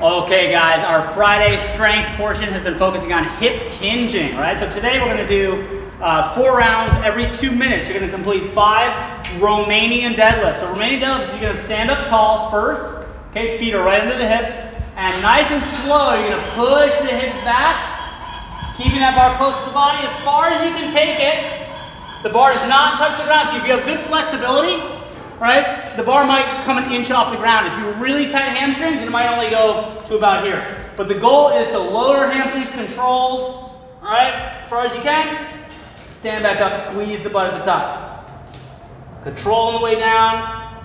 Okay guys, our Friday strength portion has been focusing on hip hinging, right? So today we're gonna do 4 rounds every 2 minutes. You're gonna complete 5 Romanian deadlifts. So Romanian deadlifts, you're gonna stand up tall first, okay, feet are right under the hips, and nice and slow, you're gonna push the hips back, keeping that bar close to the body as far as you can take it. The bar does not touch the ground, so if you have good flexibility, right, the bar might come an inch off the ground. If you really tight hamstrings, it might only go to about here. But the goal is to lower hamstrings controlled, all right, as far as you can. Stand back up, squeeze the butt at the top. Control the way down,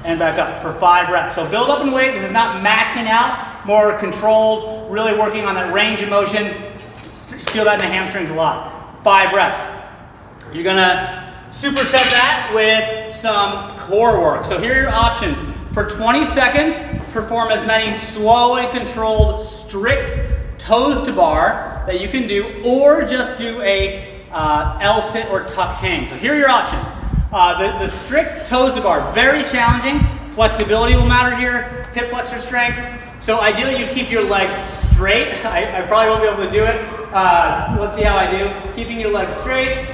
and back up for 5 reps. So build up in weight. This is not maxing out, more controlled, really working on that range of motion. Feel that in the hamstrings a lot. 5 reps. You're gonna superset that with some core work. So here are your options. For 20 seconds, perform as many slow and controlled strict toes to bar that you can do, or just do a L sit or tuck hang. So here are your options. The strict toes to bar, very challenging. Flexibility will matter here, hip flexor strength. So ideally you keep your legs straight. I probably won't be able to do it. Let's see how I do. Keeping your legs straight.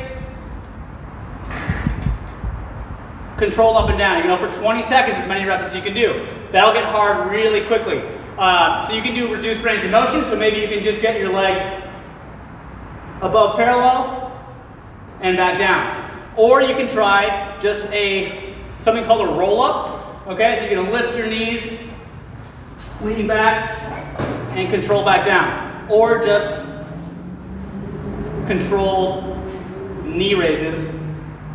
Controlled up and down, for 20 seconds, as many reps as you can do. That'll get hard really quickly. So you can do reduced range of motion, so maybe you can just get your legs above parallel and back down. Or you can try just something called a roll up, okay? So you're gonna lift your knees, leaning back, and control back down. Or just control knee raises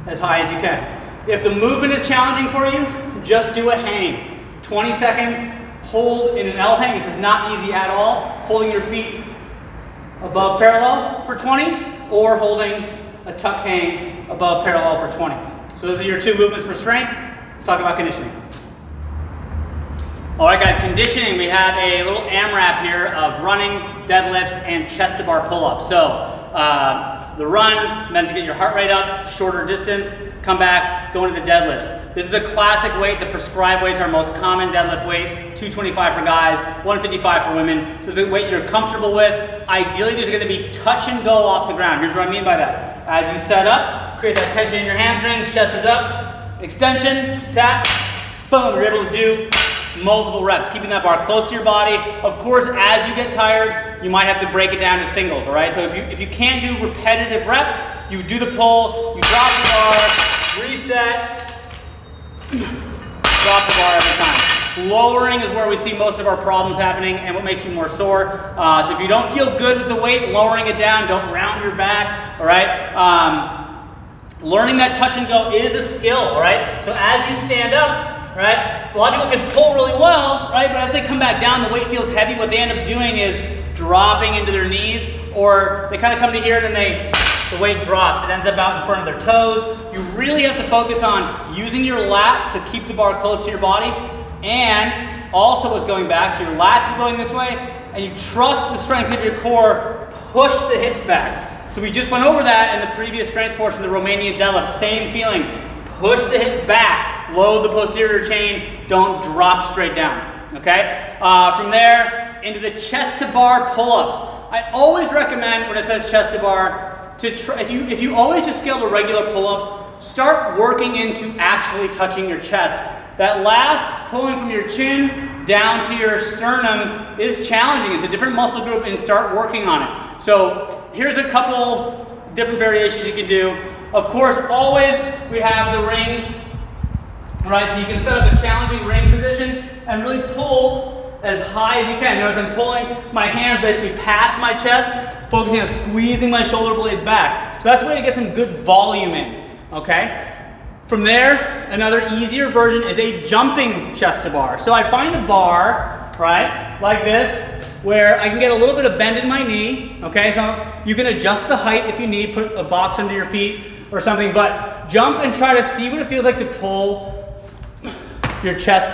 as high as you can. If the movement is challenging for you, just do a hang. 20 seconds, hold in an L hang. This is not easy at all. Holding your feet above parallel for 20, or holding a tuck hang above parallel for 20. So those are your 2 movements for strength. Let's talk about conditioning. All right guys, conditioning, we have a little AMRAP here of running, deadlifts, and chest to bar pull-ups. So the run, meant to get your heart rate up, shorter distance, come back, go into the deadlifts. This is a classic weight. The prescribed weights are most common deadlift weight, 225 for guys, 155 for women. So it's a weight you're comfortable with. Ideally, there's gonna be touch and go off the ground. Here's what I mean by that. As you set up, create that tension in your hamstrings, chest is up, extension, tap, boom, you're able to do multiple reps, keeping that bar close to your body. Of course, as you get tired, you might have to break it down to singles, all right? So if you can't do repetitive reps, you do the pull, you drop the bar, reset, drop the bar every time. Lowering is where we see most of our problems happening and what makes you more sore. So if you don't feel good with the weight, lowering it down, don't round your back, all right? Learning that touch and go is a skill, all right? So as you stand up, right? A lot of people can pull really well, right? But as they come back down, the weight feels heavy. What they end up doing is dropping into their knees, or they kind of come to here and then the weight drops. It ends up out in front of their toes. You really have to focus on using your lats to keep the bar close to your body, and also what's going back. So your lats are going this way, and you trust the strength of your core, push the hips back. So we just went over that in the previous strength portion, the Romanian deadlift, same feeling. Push the hips back, load the posterior chain, don't drop straight down, okay? From there, into the chest to bar pull-ups. I always recommend, when it says chest to bar, to try, if you always just scale to regular pull-ups, start working into actually touching your chest. That last pulling from your chin down to your sternum is challenging. It's a different muscle group, and start working on it. So here's a couple different variations you can do. Of course, always we have the rings, right? So you can set up a challenging ring position and really pull as high as you can. Notice I'm pulling my hands basically past my chest, focusing on squeezing my shoulder blades back. So that's a way to get some good volume in, okay? From there, another easier version is a jumping chest to bar. So I find a bar, right, like this, where I can get a little bit of bend in my knee, okay? So you can adjust the height if you need, put a box under your feet or something, but jump and try to see what it feels like to pull your chest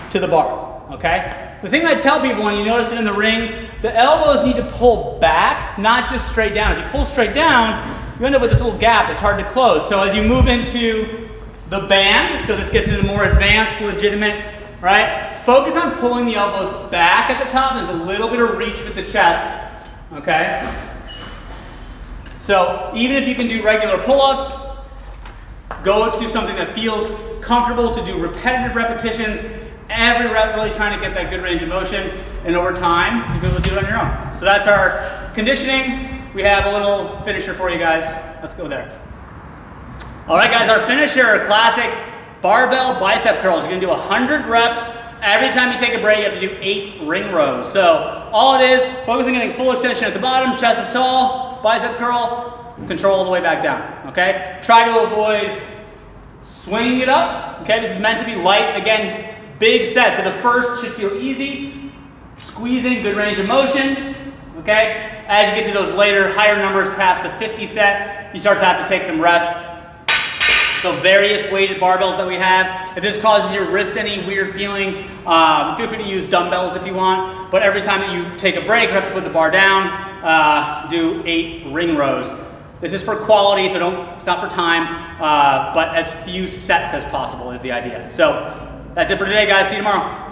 to the bar, okay? The thing I tell people when you notice it in the rings, the elbows need to pull back, not just straight down. If you pull straight down, you end up with this little gap. It's hard to close. So as you move into the band, so this gets into more advanced, legitimate, right? Focus on pulling the elbows back at the top. There's a little bit of reach with the chest, okay? So even if you can do regular pull-ups, go to something that feels comfortable to do repetitive repetitions, every rep really trying to get that good range of motion, and over time, you'll be able to do it on your own. So that's our conditioning. We have a little finisher for you guys. Let's go there. All right, guys, our finisher, classic barbell bicep curls. You're gonna do 100 reps. Every time you take a break, you have to do 8 ring rows. So all it is, focusing on getting full extension at the bottom, chest is tall, bicep curl, control all the way back down, okay? Try to avoid swinging it up, okay? This is meant to be light. Again, big set. So the first should feel easy, squeezing, good range of motion, okay? As you get to those later, higher numbers past the 50 set, you start to have to take some rest. So various weighted barbells that we have. If this causes your wrist any weird feeling, feel free to use dumbbells if you want. But every time that you take a break or have to put the bar down, do 8 ring rows. This is for quality, so it's not for time, but as few sets as possible is the idea. So that's it for today, guys. See you tomorrow.